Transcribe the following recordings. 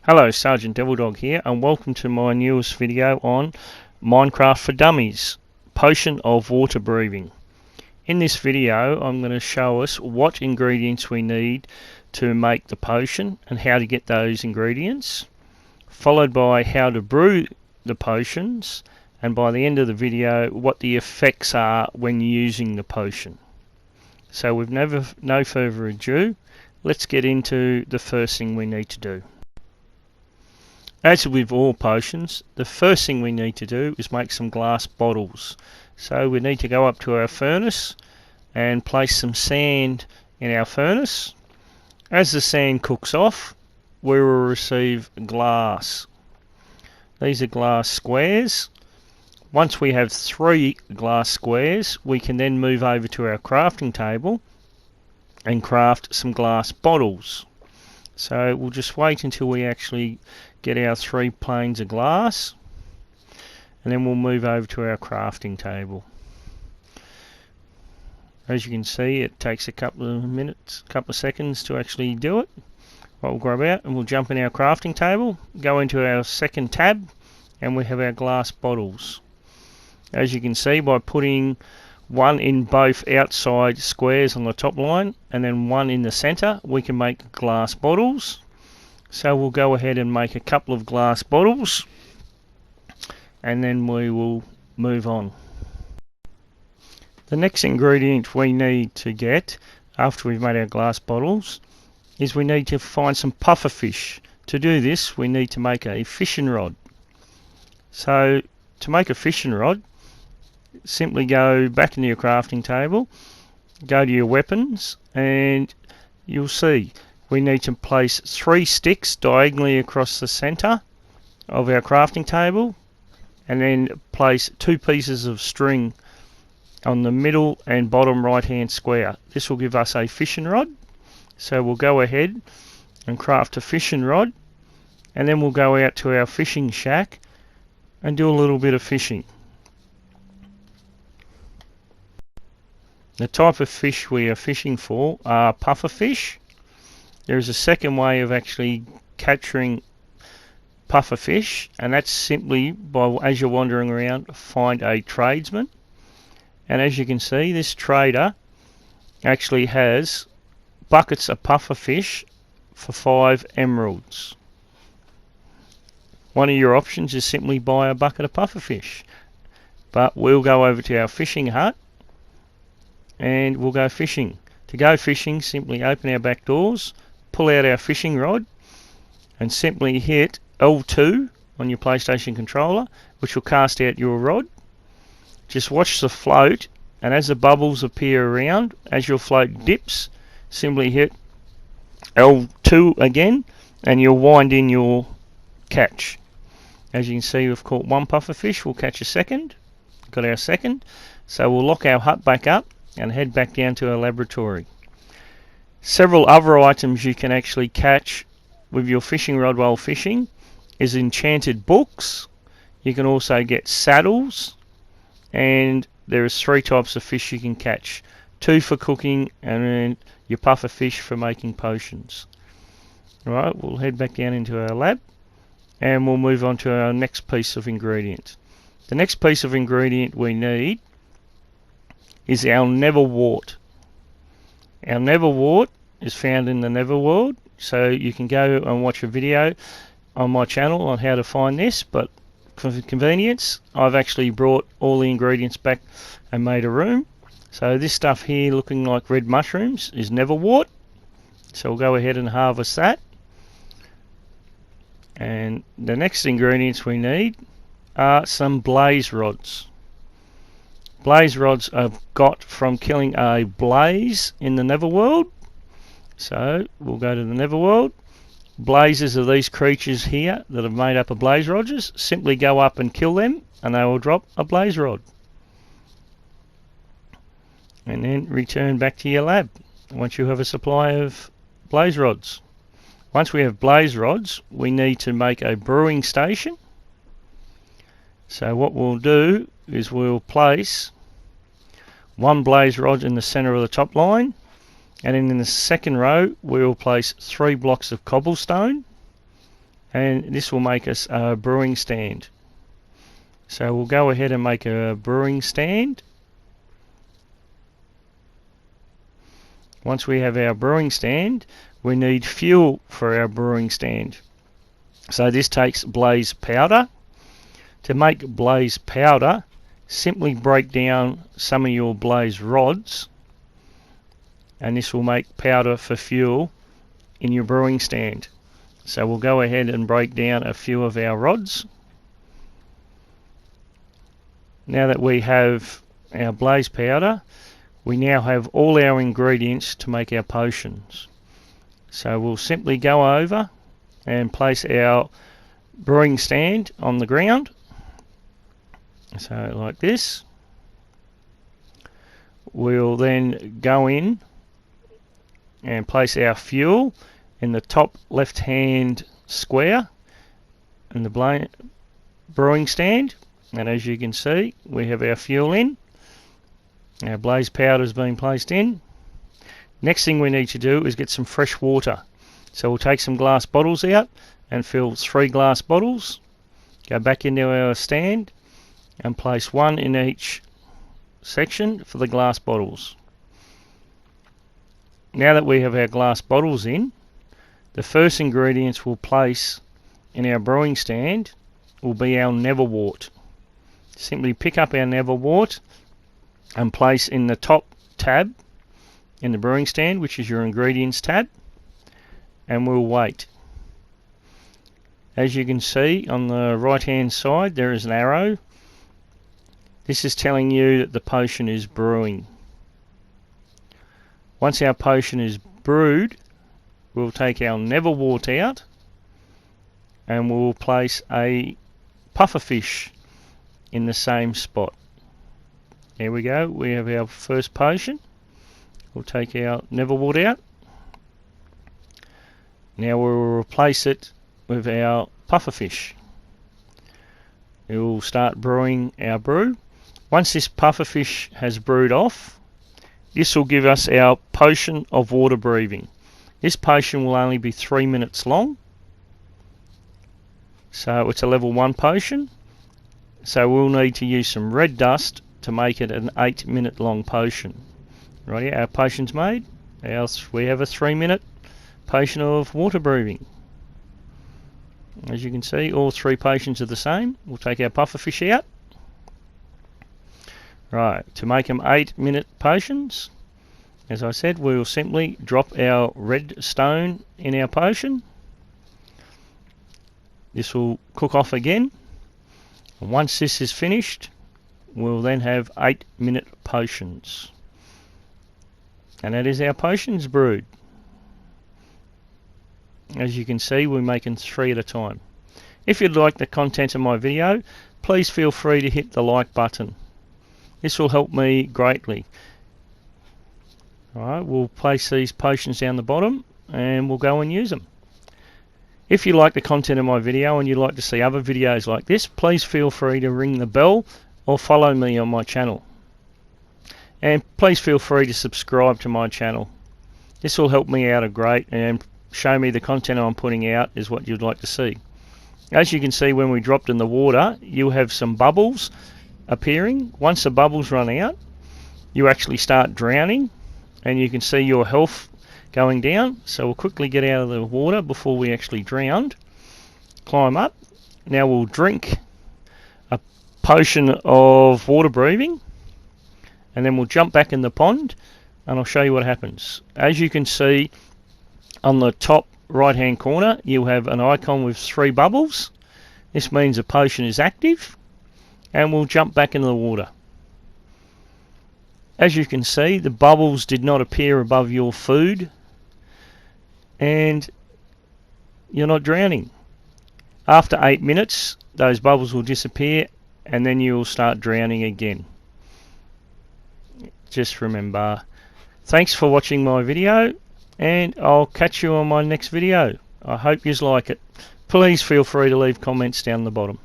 Hello, Sergeant Devilldog here, and welcome to my newest video on Minecraft for Dummies, Potion of Water Breathing. In this video, I'm going to show us what ingredients we need to make the potion and how to get those ingredients, followed by how to brew the potions, and by the end of the video, what the effects are when using the potion. So with no further ado, let's get into the first thing we need to do. As with all potions, the first thing we need to do is make some glass bottles. So we need to go up to our furnace and place some sand in our furnace. As the sand cooks off, we will receive glass. These are glass squares. Once we have 3 glass squares, we can then move over to our crafting table and craft some glass bottles. So we'll just wait until we actually get our 3 planes of glass, and then we'll move over to our crafting table. As you can see, it takes a couple of minutes, couple of seconds to actually do it. We'll grab out and we'll jump in our crafting table, go into our second tab, and we have our glass bottles. As you can see, by putting one in both outside squares on the top line and then one in the center, we can make glass bottles. So we'll go ahead and make a couple of glass bottles, and then we will move on. The next ingredient we need to get after we've made our glass bottles is we need to find some puffer fish. To do this, we need to make a fishing rod. So to make a fishing rod, simply go back into your crafting table, go to your weapons, and you'll see we need to place 3 sticks diagonally across the center of our crafting table, and then place 2 pieces of string on the middle and bottom right hand square. This will give us a fishing rod. So we'll go ahead and craft a fishing rod, and then we'll go out to our fishing shack and do a little bit of fishing. The type of fish we are fishing for are puffer fish. There is a second way of actually capturing puffer fish, and that's simply by, as you're wandering around, find a tradesman. And as you can see, this trader actually has buckets of puffer fish for 5 emeralds. One of your options is simply buy a bucket of puffer fish, but we'll go over to our fishing hut and we'll go fishing. To go fishing, simply open our back doors, pull out our fishing rod, and simply hit L2 on your PlayStation controller, which will cast out your rod. Just watch the float, and as the bubbles appear around, as your float dips, simply hit L2 again, and you'll wind in your catch. As you can see, we've caught 1 puffer fish. We'll catch a second. Got our second. So we'll lock our hut back up and head back down to our laboratory. Several other items you can actually catch with your fishing rod while fishing is enchanted books. You can also get saddles, and there is 3 types of fish you can catch. 2 for cooking, and then your puffer fish for making potions. Alright, we'll head back down into our lab and we'll move on to our next piece of ingredient. The next piece of ingredient we need is our Neverwort. Our Neverwort is found in the Neverworld, so you can go and watch a video on my channel on how to find this, but for convenience, I've actually brought all the ingredients back and made a room. So this stuff here looking like red mushrooms is Neverwort. So we'll go ahead and harvest that. And the next ingredients we need are some blaze rods. Blaze rods I've got from killing a blaze in the Neverworld. So we'll go to the Neverworld. Blazes are these creatures here that have made up of blaze rods. Simply go up and kill them and they will drop a blaze rod. And then return back to your lab once you have a supply of blaze rods. Once we have blaze rods, we need to make a brewing station. So what we'll do is we'll place 1 blaze rod in the center of the top line, and then in the second row we will place 3 blocks of cobblestone, and this will make us a brewing stand. So we'll go ahead and make a brewing stand. Once we have our brewing stand, we need fuel for our brewing stand. So this takes blaze powder. To make blaze powder, simply break down some of your blaze rods, and this will make powder for fuel in your brewing stand. So we'll go ahead and break down a few of our rods. Now that we have our blaze powder, we now have all our ingredients to make our potions. So we'll simply go over and place our brewing stand on the ground. So like this. We'll then go in and place our fuel in the top left hand square in the brewing stand, and as you can see, we have our fuel in. Our blaze powder has been placed in. Next thing we need to do is get some fresh water. So we'll take some glass bottles out and fill 3 glass bottles, go back into our stand and place 1 in each section for the glass bottles. Now that we have our glass bottles in, the first ingredients we'll place in our brewing stand will be our neverwort. Simply pick up our neverwort and place in the top tab in the brewing stand, which is your ingredients tab, and we'll wait. As you can see on the right hand side, there is an arrow. This is telling you that the potion is brewing. Once our potion is brewed, we'll take our neverwort out and we'll place a pufferfish in the same spot. There we go, we have our first potion. We'll take our neverwort out. Now we'll replace it with our pufferfish. We will start brewing our brew. Once this pufferfish has brewed off, this will give us our potion of water breathing. This potion will only be 3 minutes long. So it's a level 1 potion. So we'll need to use some red dust to make it an 8-minute long potion. Right, our potion's made. Else we have a 3-minute potion of water breathing. As you can see, all 3 potions are the same. We'll take our pufferfish out. Right, to make them 8-minute potions, as I said, we will simply drop our red stone in our potion. This will cook off again. And once this is finished, we'll then have 8-minute potions. And that is our potions brewed. As you can see, we're making 3 at a time. If you'd like the content of my video, please feel free to hit the like button. This will help me greatly. Alright, we'll place these potions down the bottom and we'll go and use them. If you like the content of my video and you'd like to see other videos like this, please feel free to ring the bell or follow me on my channel. And please feel free to subscribe to my channel. This will help me out a great and show me the content I'm putting out is what you'd like to see. As you can see, when we dropped in the water, you have some bubbles appearing. Once the bubbles run out, you actually start drowning and you can see your health going down. So we'll quickly get out of the water before we actually drowned. Climb up. Now we'll drink a potion of water breathing and then we'll jump back in the pond and I'll show you what happens. As you can see on the top right hand corner, you have an icon with 3 bubbles. This means the potion is active. And we'll jump back into the water. As you can see, the bubbles did not appear above your food and you're not drowning. After 8 minutes, those bubbles will disappear and then you'll start drowning again. Just remember. Thanks for watching my video and I'll catch you on my next video. I hope you like it. Please feel free to leave comments down the bottom.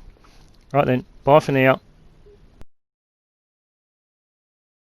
Right then, bye for now.